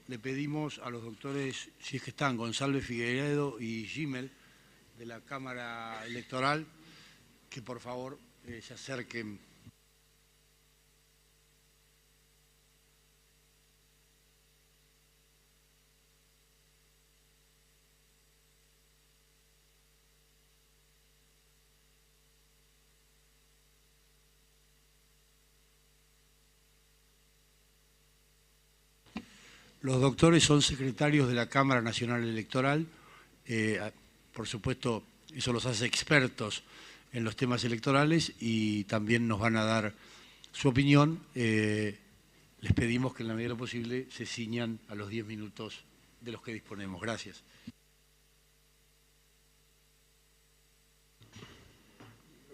le pedimos a los doctores, si es que están, González Figueiredo y Gimel, de la Cámara Electoral, que por favor se acerquen. Los doctores son secretarios de la Cámara Nacional Electoral. Por supuesto, eso los hace expertos en los temas electorales y también nos van a dar su opinión. Les pedimos que en la medida de lo posible se ciñan a los 10 minutos de los que disponemos. Gracias.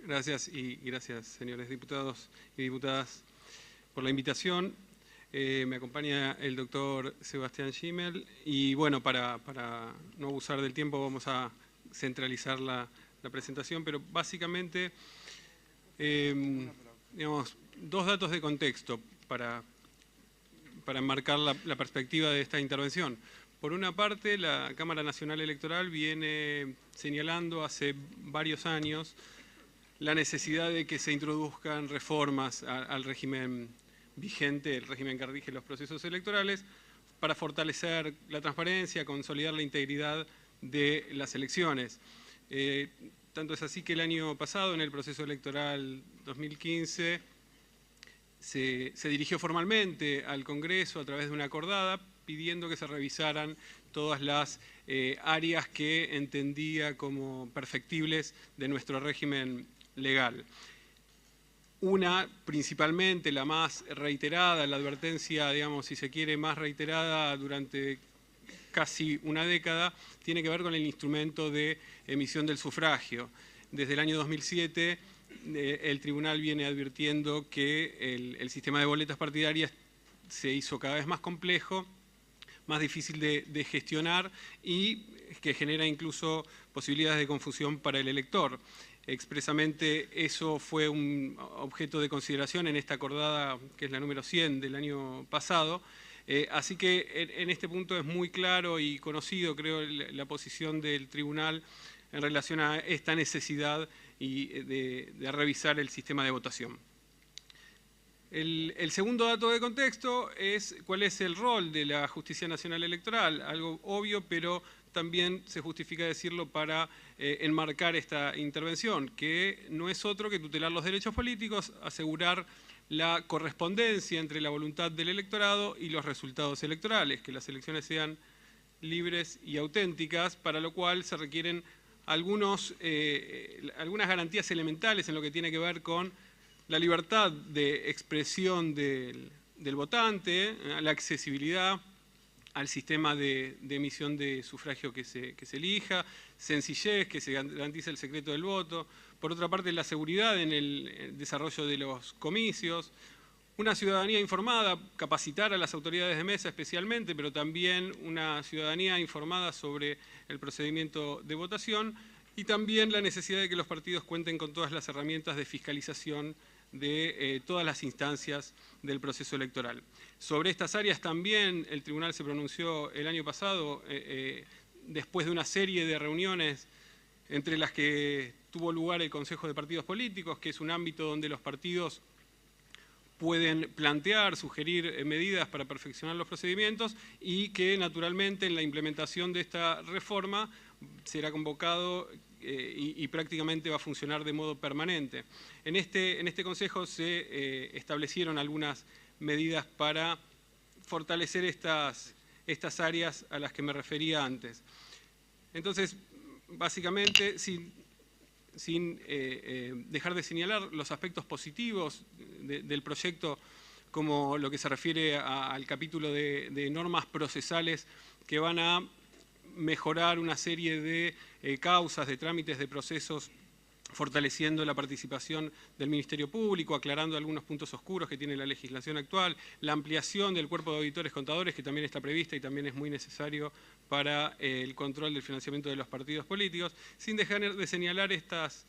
Gracias y gracias, señores diputados y diputadas, por la invitación. Me acompaña el doctor Sebastián Gimel y bueno, para no abusar del tiempo vamos a centralizar la presentación, pero básicamente, digamos, dos datos de contexto para enmarcar la perspectiva de esta intervención. Por una parte, la Cámara Nacional Electoral viene señalando hace varios años la necesidad de que se introduzcan reformas al régimen vigente, el régimen que rige los procesos electorales, para fortalecer la transparencia, consolidar la integridad de las elecciones. Tanto es así que el año pasado, en el proceso electoral 2015, se dirigió formalmente al Congreso a través de una acordada pidiendo que se revisaran todas las áreas que entendía como perfectibles de nuestro régimen legal. Una, principalmente, la más reiterada, la advertencia, digamos, si se quiere, más reiterada durante casi una década, tiene que ver con el instrumento de emisión del sufragio. Desde el año 2007, el tribunal viene advirtiendo que el sistema de boletas partidarias se hizo cada vez más complejo, más difícil de gestionar y que genera incluso posibilidades de confusión para el elector. Expresamente eso fue un objeto de consideración en esta acordada, que es la número 100 del año pasado. Así que en este punto es muy claro y conocido, creo, la posición del tribunal en relación a esta necesidad de revisar el sistema de votación. El segundo dato de contexto es cuál es el rol de la Justicia Nacional Electoral, algo obvio, pero también se justifica decirlo para enmarcar esta intervención, que no es otro que tutelar los derechos políticos, asegurar la correspondencia entre la voluntad del electorado y los resultados electorales, que las elecciones sean libres y auténticas, para lo cual se requieren algunas garantías elementales en lo que tiene que ver con la libertad de expresión del votante, la accesibilidad al sistema de emisión de sufragio que se elija, sencillez, que se garantice el secreto del voto. Por otra parte, la seguridad en el desarrollo de los comicios, una ciudadanía informada, capacitar a las autoridades de mesa especialmente, pero también una ciudadanía informada sobre el procedimiento de votación y también la necesidad de que los partidos cuenten con todas las herramientas de fiscalización de todas las instancias del proceso electoral. Sobre estas áreas también el tribunal se pronunció el año pasado, después de una serie de reuniones entre las que tuvo lugar el Consejo de Partidos Políticos, que es un ámbito donde los partidos pueden plantear, sugerir medidas para perfeccionar los procedimientos y que naturalmente en la implementación de esta reforma será convocado y prácticamente va a funcionar de modo permanente. En este Consejo se establecieron algunas medidas para fortalecer estas áreas a las que me refería antes. Entonces, básicamente, sin dejar de señalar los aspectos positivos del proyecto, como lo que se refiere al capítulo de normas procesales que van a mejorar una serie de causas, de trámites, de procesos, fortaleciendo la participación del Ministerio Público, aclarando algunos puntos oscuros que tiene la legislación actual, la ampliación del cuerpo de auditores contadores, que también está prevista y también es muy necesario para el control del financiamiento de los partidos políticos. Sin dejar de señalar estas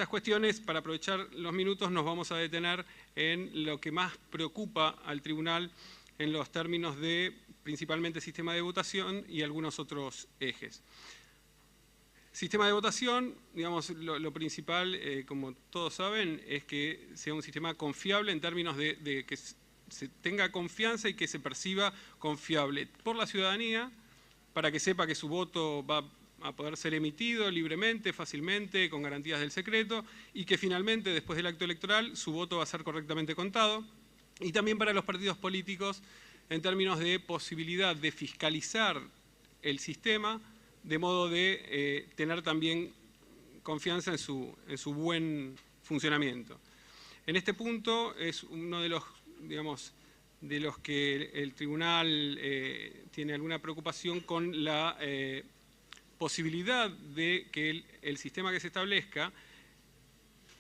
cuestiones, para aprovechar los minutos nos vamos a detener en lo que más preocupa al tribunal en los términos de principalmente sistema de votación y algunos otros ejes. Sistema de votación, digamos, lo principal, como todos saben, es que sea un sistema confiable en términos de que se tenga confianza y que se perciba confiable por la ciudadanía, para que sepa que su voto va a poder ser emitido libremente, fácilmente, con garantías del secreto, y que finalmente, después del acto electoral, su voto va a ser correctamente contado. Y también para los partidos políticos, en términos de posibilidad de fiscalizar el sistema, de modo de tener también confianza en su buen funcionamiento. En este punto es uno de los, digamos, de los que el tribunal tiene alguna preocupación con la posibilidad de que el sistema que se establezca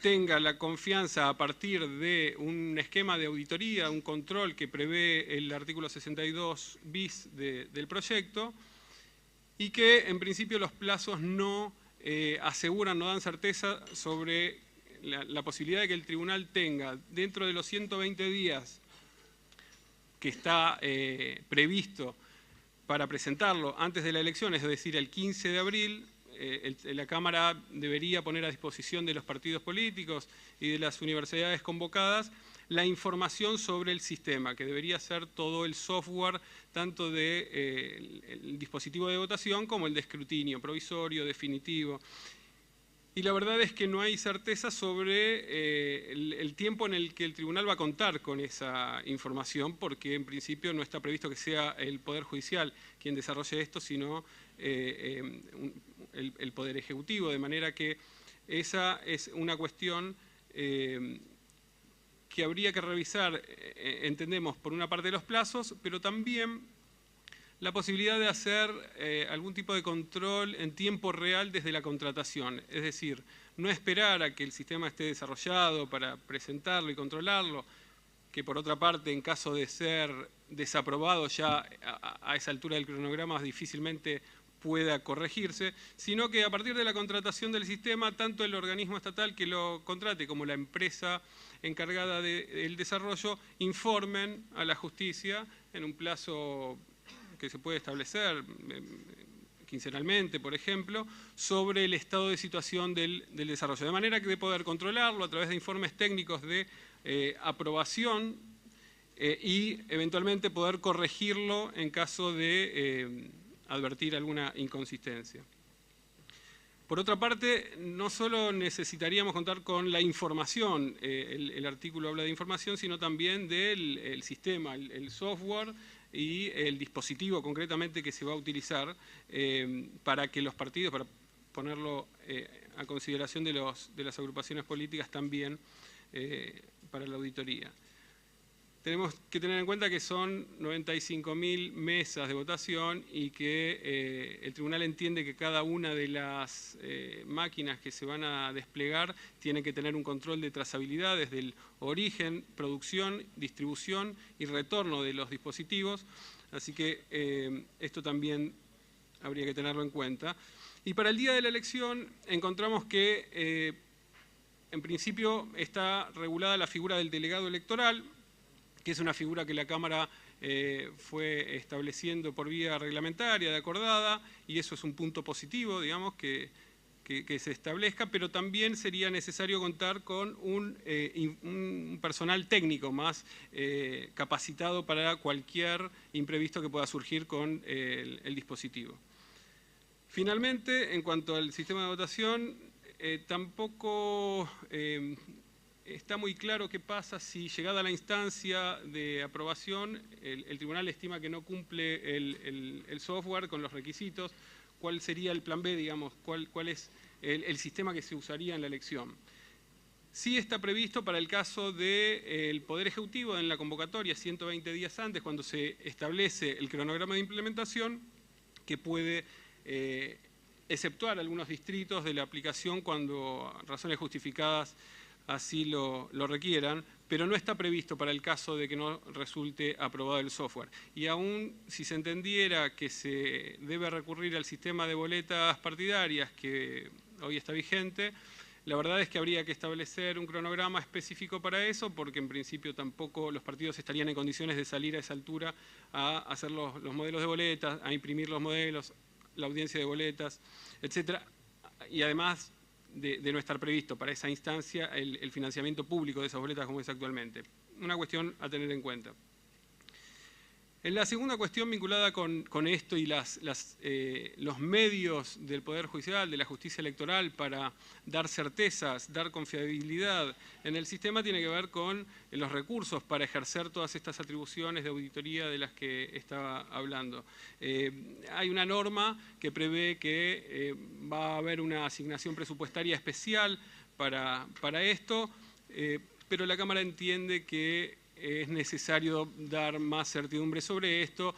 tenga la confianza a partir de un esquema de auditoría, un control que prevé el artículo 62 bis del proyecto, y que en principio los plazos no aseguran, no dan certeza sobre la posibilidad de que el tribunal tenga dentro de los 120 días que está previsto para presentarlo antes de la elección, es decir, el 15 de abril, la Cámara debería poner a disposición de los partidos políticos y de las universidades convocadas la información sobre el sistema, que debería ser todo el software, tanto del dispositivo de votación como el de escrutinio, provisorio, definitivo. Y la verdad es que no hay certeza sobre el tiempo en el que el tribunal va a contar con esa información, porque en principio no está previsto que sea el Poder Judicial quien desarrolle esto, sino el Poder Ejecutivo, de manera que esa es una cuestión que habría que revisar, entendemos, por una parte los plazos, pero también la posibilidad de hacer algún tipo de control en tiempo real desde la contratación. Es decir, no esperar a que el sistema esté desarrollado para presentarlo y controlarlo, que por otra parte, en caso de ser desaprobado ya a esa altura del cronograma difícilmente pueda corregirse, sino que a partir de la contratación del sistema, tanto el organismo estatal que lo contrate como la empresa encargada del desarrollo informen a la justicia en un plazo que se puede establecer quincenalmente, por ejemplo, sobre el estado de situación del desarrollo. De manera que de poder controlarlo a través de informes técnicos de aprobación y eventualmente poder corregirlo en caso de advertir alguna inconsistencia. Por otra parte, no solo necesitaríamos contar con la información, el artículo habla de información, sino también del sistema, el software y el dispositivo concretamente que se va a utilizar para que los partidos, para ponerlo a consideración de las agrupaciones políticas también para la auditoría. Tenemos que tener en cuenta que son 95.000 mesas de votación y que el tribunal entiende que cada una de las máquinas que se van a desplegar tiene que tener un control de trazabilidad desde el origen, producción, distribución y retorno de los dispositivos. Así que esto también habría que tenerlo en cuenta. Y para el día de la elección encontramos que en principio está regulada la figura del delegado electoral, que es una figura que la Cámara fue estableciendo por vía reglamentaria, de acordada, y eso es un punto positivo, digamos, que se establezca, pero también sería necesario contar con un personal técnico más capacitado para cualquier imprevisto que pueda surgir con el dispositivo. Finalmente, en cuanto al sistema de votación, tampoco está muy claro qué pasa si, llegada a la instancia de aprobación, el tribunal estima que no cumple el software con los requisitos. ¿Cuál sería el plan B, digamos? ¿Cuál es el sistema que se usaría en la elección? Sí está previsto para el caso del Poder Ejecutivo en la convocatoria 120 días antes, cuando se establece el cronograma de implementación, que puede exceptuar algunos distritos de la aplicación cuando razones justificadas así lo requieran, pero no está previsto para el caso de que no resulte aprobado el software. Y aún si se entendiera que se debe recurrir al sistema de boletas partidarias que hoy está vigente, La verdad es que habría que establecer un cronograma específico para eso, porque en principio tampoco los partidos estarían en condiciones de salir a esa altura a hacer los modelos de boletas, a imprimir los modelos, la audiencia de boletas, etcétera. Y además de no estar previsto para esa instancia el financiamiento público de esas boletas como es actualmente. Una cuestión a tener en cuenta. En la segunda cuestión vinculada con esto y los medios del Poder Judicial, de la justicia electoral para dar certezas, dar confiabilidad en el sistema, tiene que ver con los recursos para ejercer todas estas atribuciones de auditoría de las que estaba hablando. Hay una norma que prevé que va a haber una asignación presupuestaria especial para esto, pero la Cámara entiende que es necesario dar más certidumbre sobre esto,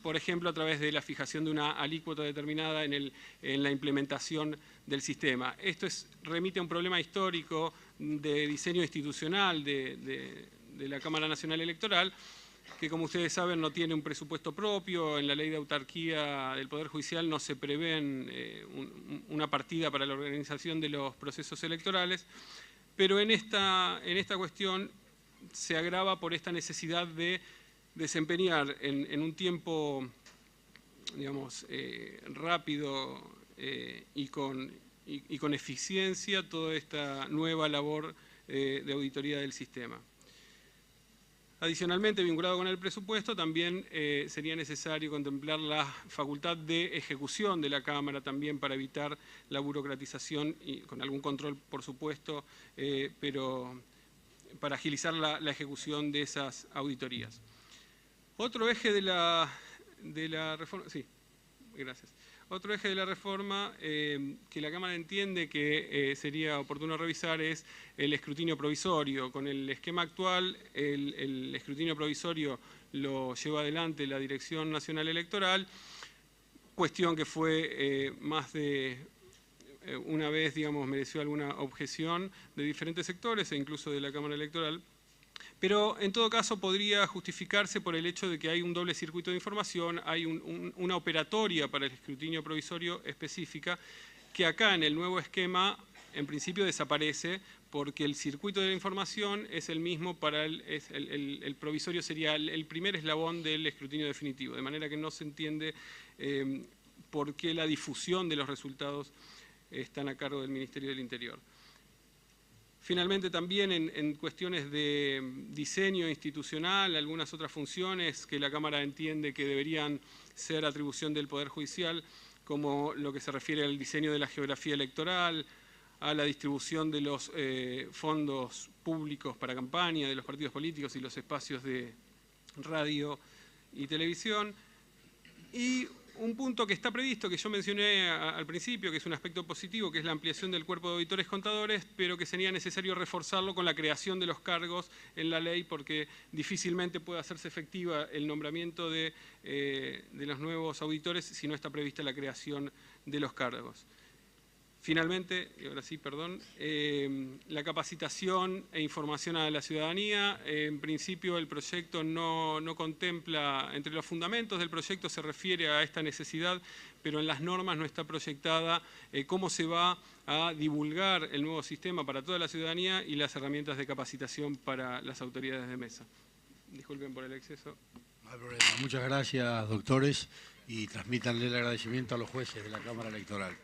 por ejemplo, a través de la fijación de una alícuota determinada en la implementación del sistema. Esto remite a un problema histórico de diseño institucional de la Cámara Nacional Electoral, que como ustedes saben no tiene un presupuesto propio. En la ley de autarquía del Poder Judicial no se prevén una partida para la organización de los procesos electorales, pero en esta cuestión se agrava por esta necesidad de desempeñar en un tiempo, digamos, rápido y con eficiencia toda esta nueva labor de auditoría del sistema. Adicionalmente, vinculado con el presupuesto, también sería necesario contemplar la facultad de ejecución de la Cámara también para evitar la burocratización y con algún control, por supuesto, pero para agilizar la ejecución de esas auditorías. Otro eje de la reforma, sí, gracias. Otro eje de la reforma que la Cámara entiende que sería oportuno revisar es el escrutinio provisorio. Con el esquema actual, el escrutinio provisorio lo lleva adelante la Dirección Nacional Electoral, cuestión que fue más de una vez, digamos, mereció alguna objeción de diferentes sectores e incluso de la Cámara Electoral, pero en todo caso podría justificarse por el hecho de que hay un doble circuito de información, hay una operatoria para el escrutinio provisorio específica, que acá en el nuevo esquema en principio desaparece, porque el circuito de la información es el mismo para el provisorio, sería el primer eslabón del escrutinio definitivo, de manera que no se entiende por qué la difusión de los resultados están a cargo del Ministerio del Interior. Finalmente, también en cuestiones de diseño institucional, algunas otras funciones que la Cámara entiende que deberían ser atribución del Poder Judicial, como lo que se refiere al diseño de la geografía electoral, a la distribución de los fondos públicos para campaña, de los partidos políticos y los espacios de radio y televisión. Y un punto que está previsto, que yo mencioné al principio, que es un aspecto positivo, que es la ampliación del cuerpo de auditores contadores, pero que sería necesario reforzarlo con la creación de los cargos en la ley, porque difícilmente puede hacerse efectiva el nombramiento de los nuevos auditores si no está prevista la creación de los cargos. Finalmente, y ahora sí, perdón, la capacitación e información a la ciudadanía. En principio el proyecto no contempla, entre los fundamentos del proyecto se refiere a esta necesidad, pero en las normas no está proyectada cómo se va a divulgar el nuevo sistema para toda la ciudadanía y las herramientas de capacitación para las autoridades de mesa. Disculpen por el exceso. No hay problema. Muchas gracias, doctores, y transmítanle el agradecimiento a los jueces de la Cámara Electoral.